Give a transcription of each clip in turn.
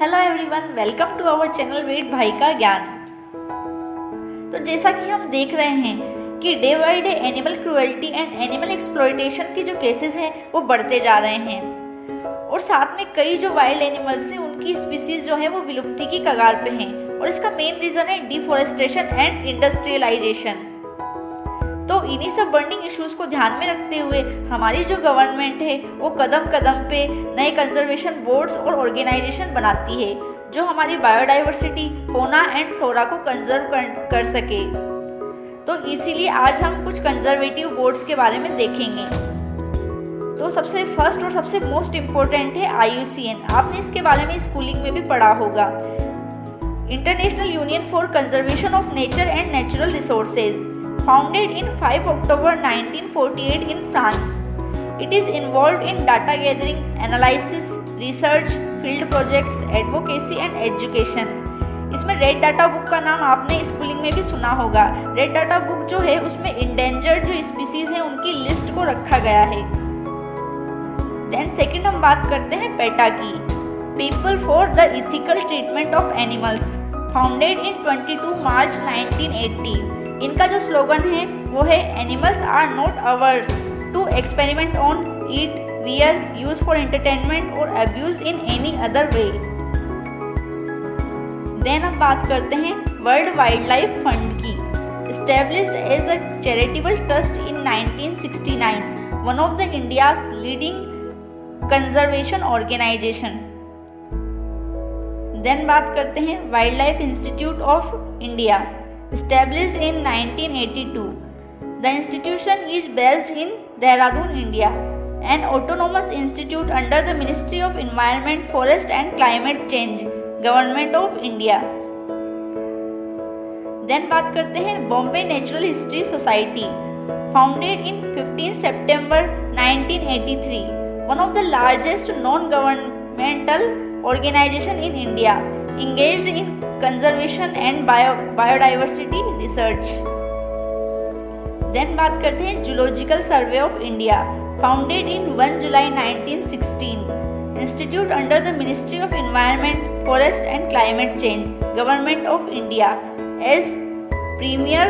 Hello everyone, welcome to our channel Ved भाई का ज्ञान। तो जैसा कि हम देख रहे हैं कि day by day animal cruelty and animal exploitation के जो केसेस हैं वो बढ़ते जा रहे हैं और साथ में कई जो वाइल्ड एनिमल्स हैं उनकी स्पीसीज जो है वो विलुप्ति की कगार पे हैं और इसका मेन रीज़न है डिफॉरेस्टेशन एंड इंडस्ट्रियलाइजेशन। तो इन्हीं सब बर्निंग इश्यूज को ध्यान में रखते हुए हमारी जो गवर्नमेंट है वो कदम कदम पे नए कंजर्वेशन बोर्ड्स और ऑर्गेनाइजेशन बनाती है जो हमारी बायोडाइवर्सिटी, फोना एंड फ्लोरा को कंजर्व कर सके। तो इसीलिए आज हम कुछ कंजर्वेटिव बोर्ड्स के बारे में देखेंगे। तो सबसे फर्स्ट और सबसे मोस्ट इम्पोर्टेंट है IUCN। आपने इसके बारे में स्कूलिंग में भी पढ़ा होगा। International union for conservation of nature and natural resources, founded in 5 October 1948 in France. It is involved in data gathering, analysis, research, field projects, advocacy and education. इसमें रेड डाटा बुक का नाम आपने schooling में भी सुना होगा। Red data book जो है उसमें इंडेंजर्ड जो स्पीसीज हैं उनकी लिस्ट को रखा गया है। देन सेकंड हम बात करते हैं पेटा की, people for the ethical treatment of animals, founded in 22 March 1980। इनका जो स्लोगन है वो है animals are not ours to experiment on, eat, wear, use for entertainment और abuse in any other way. Then हम बात करते हैं वर्ल्ड वाइल्ड लाइफ फंड की, established as a charitable trust in 1969, one of the India's leading conservation organisation. Then बात करते हैं wild life institute of India, established in 1982. The institution is based in Dehradun, India, an autonomous institute under the Ministry of Environment, Forest and Climate Change, Government of India. Then बात करते हैं Bombay natural history society, founded in 15 September 1983, one of the largest non-governmental organization in India, engaged in conservation and biodiversity research. Then बात करते हैं zoological survey of India, founded in 1 July 1916, institute under the Ministry of Environment, Forest and Climate Change, Government of India, as premier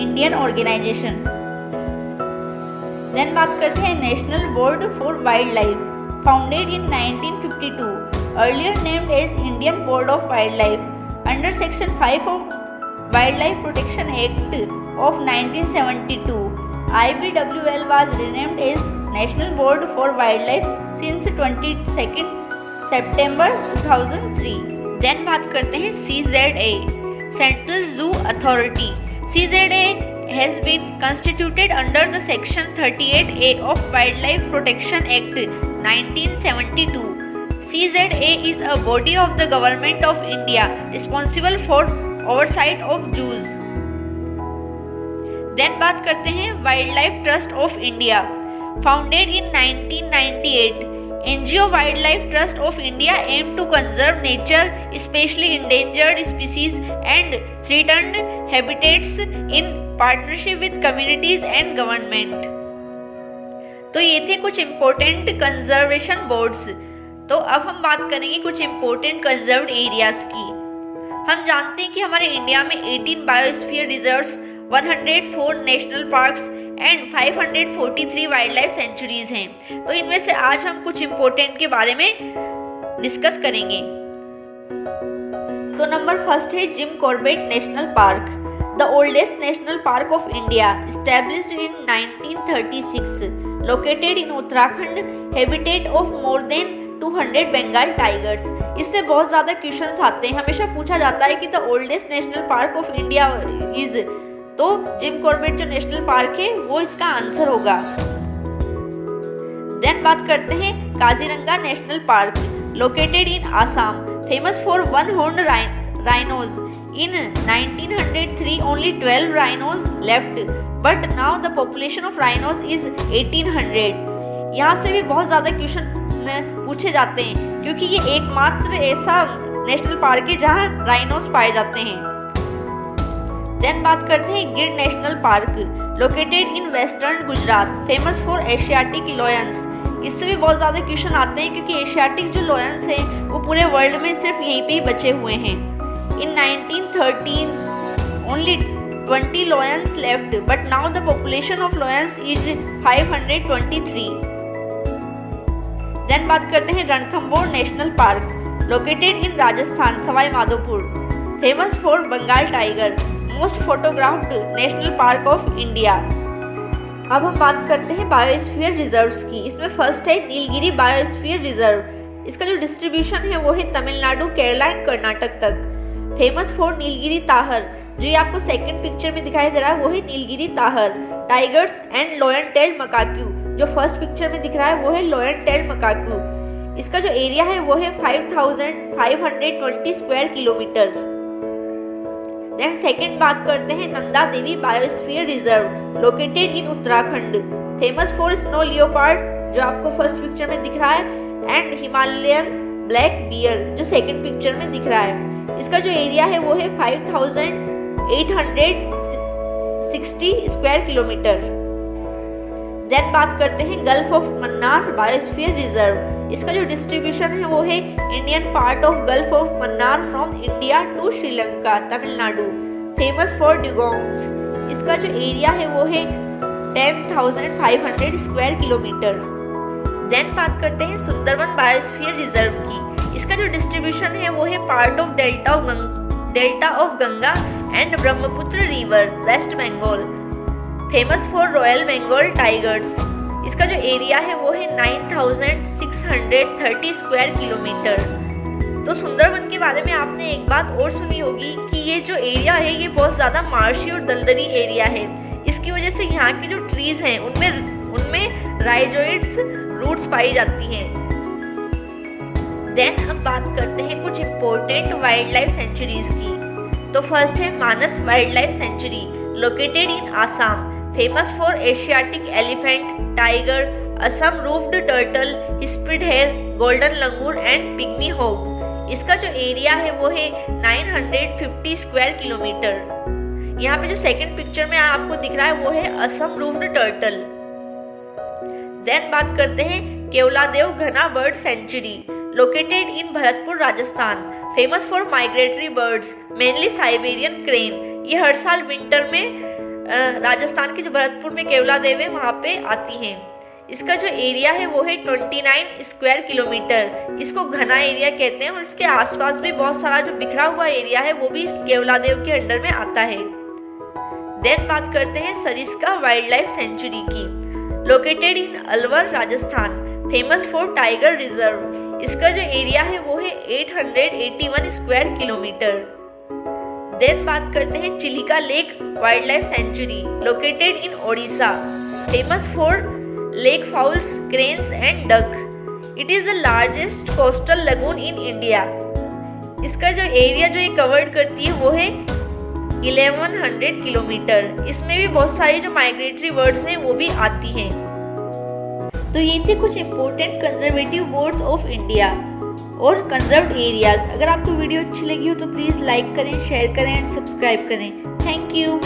Indian organization. Then बात करते हैं national board for wild life, founded in 1952, earlier named as Indian Board of Wildlife, under Section 5 of Wildlife Protection Act of 1972. IBWL was renamed as National Board for Wildlife since 22 September 2003. Then बात करते हैं CZA, Central Zoo Authority. CZA has been constituted under the Section 38A of Wildlife Protection Act 1972. CZA is a body of the Government of India responsible for oversight of zoos. Then बात करते हैं Wildlife Trust of India, founded in 1998. NGO Wildlife Trust of India aim to conserve nature, especially endangered species and threatened habitats in partnership with communities and government. तो ये थे कुछ important conservation boards. तो अब हम बात करेंगे कुछ इम्पोर्टेंट कंजर्व्ड एरियाज की। हम जानते हैं कि हमारे इंडिया में 18 biosphere reserves, 104 national parks and 543 wild life sanctuaries हैं। तो इनमें से आज हम कुछ इम्पोर्टेंट के बारे में डिस्कस करेंगे। तो नंबर फर्स्ट है Jim Corbett national park, the oldest national park of India, established in 1936, located in Uttarakhand, habitat of more than 200 Bengal tigers. इससे बहुत ज़्यादा क्वेश्चंस आते हैं, हमेशा पूछा जाता है कि the oldest national park of India is, तो जिम कॉर्बेट जो नेशनल पार्क है वो इसका आंसर होगा। देन बात करते हैं Kaziranga national park, located in Assam, famous for one horn rhinos. In 1903 only 12 rhinos left, but now the population of rhinos is 1800. यहाँ से भी बहुत ज़्यादा क्वेश्चन पूछे जाते हैं क्योंकि ये एकमात्र ऐसा नेशनल पार्क है जहाँ राइनोस पाए जाते हैं। देन बात करते हैं गिर national park, located in western Gujarat, famous for Asiatic Lions. इससे भी बहुत ज़्यादा क्वेश्चन आते हैं क्योंकि एशियाटिक जो लॉयंस हैं वो पूरे वर्ल्ड में सिर्फ यहीं पे ही बचे हुए हैं। इन 1913 only 20 lions left, but now the population of lions is 523. Then बात करते हैं Ranthambore national park, located in Rajasthan, Sawai Madhopur, famous for Bengal tiger, most photographed national park of India. अब हम बात करते हैं बायोस्फीयर रिजर्व्स की। इसमें फर्स्ट है नीलगिरी बायोस्फीयर रिजर्व। इसका जो डिस्ट्रीब्यूशन है वो है तमिलनाडु, केरला एंड कर्नाटक तक। फेमस फॉर नीलगिरी ताहर, जो ये आपको सेकंड पिक्चर में दिखाई दे रहा है वो है Nilgiri tahr, tigers and lion tail macaque. जो फर्स्ट पिक्चर में दिख रहा है वो है लॉयन टेल मकाक्यू। इसका जो एरिया है वो है 5520 स्क्वायर किलोमीटर। देन सेकंड बात करते हैं Nanda Devi biosphere reserve, located in Uttarakhand, famous for snow leopard, जो आपको फर्स्ट पिक्चर में दिख रहा है, एंड हिमालयन ब्लैक बियर, जो सेकंड पिक्चर में दिख रहा है। इसका जो एरिया है वो है 5860 स्क्वायर किलोमीटर। देन बात करते हैं gulf of Mannar biosphere reserve. इसका जो डिस्ट्रीब्यूशन है वो है Indian part of gulf of Mannar from India to Sri Lanka, Tamil Nadu, famous for dugongs. इसका जो एरिया है वो है 10,500 स्क्वायर किलोमीटर। देन बात करते हैं सुंदरवन बायोस्फीयर रिजर्व की। इसका जो डिस्ट्रीब्यूशन है वो है part of delta of Ganga and Brahmaputra river, West Bengal, famous for royal Bengal tigers. इसका जो एरिया है वो है 9630 स्क्वायर किलोमीटर। तो सुंदरवन के बारे में आपने एक बात और सुनी होगी कि ये जो एरिया है ये बहुत ज़्यादा मार्शी और दलदली एरिया है। इसकी वजह से यहाँ के जो ट्रीज हैं उनमें राइजोइड्स रूट्स पाई जाती हैं। देन अब बात करते हैं कुछ इम्पोर्टेंट वाइल्ड लाइफ सेंचुरीज की। तो फर्स्ट है Manas wild life sanctuary, located in Assam, famous for Asiatic elephant, tiger, Assam roofed turtle, hispid hare, golden langur and pygmy hog. इसका जो एरिया है वो है 950 स्क्वायर किलोमीटर। यहाँ पे जो सेकंड पिक्चर में आपको दिख रहा है वो है असम रूफ्ड टर्टल। देन बात करते हैं केवलादेव घना bird sanctuary, located in Bharatpur, Rajasthan, famous for migratory birds, mainly Siberian crane. ये हर साल विंटर में राजस्थान के जो भरतपुर में केवलादेव है वहाँ पे आती हैं। इसका जो एरिया है वो है 29 स्क्वायर किलोमीटर। इसको घना एरिया कहते हैं और इसके आसपास भी बहुत सारा जो बिखरा हुआ एरिया है वो भी इस केवलादेव के अंडर में आता है। देन बात करते हैं सरिस्का वाइल्ड लाइफ सेंचुरी की, located in Alwar, Rajasthan, famous for tiger reserve. इसका जो एरिया है वो है 881 स्क्वायर किलोमीटर। देन बात करते हैं Chilika lake wild life sanctuary, located in Odisha, famous for lake fowls, cranes and duck. It is the largest coastal lagoon in India. इसका जो एरिया जो ये कवर्ड करती है वो है 1100 किलोमीटर। इसमें भी बहुत सारी जो माइग्रेटरी बर्ड्स हैं वो भी आती हैं। तो ये थे कुछ important conservative boards of India और कंजर्व्ड एरियाज। अगर आपको वीडियो अच्छी लगी हो तो प्लीज़ लाइक करें, शेयर करें एंड सब्सक्राइब करें। Thank you.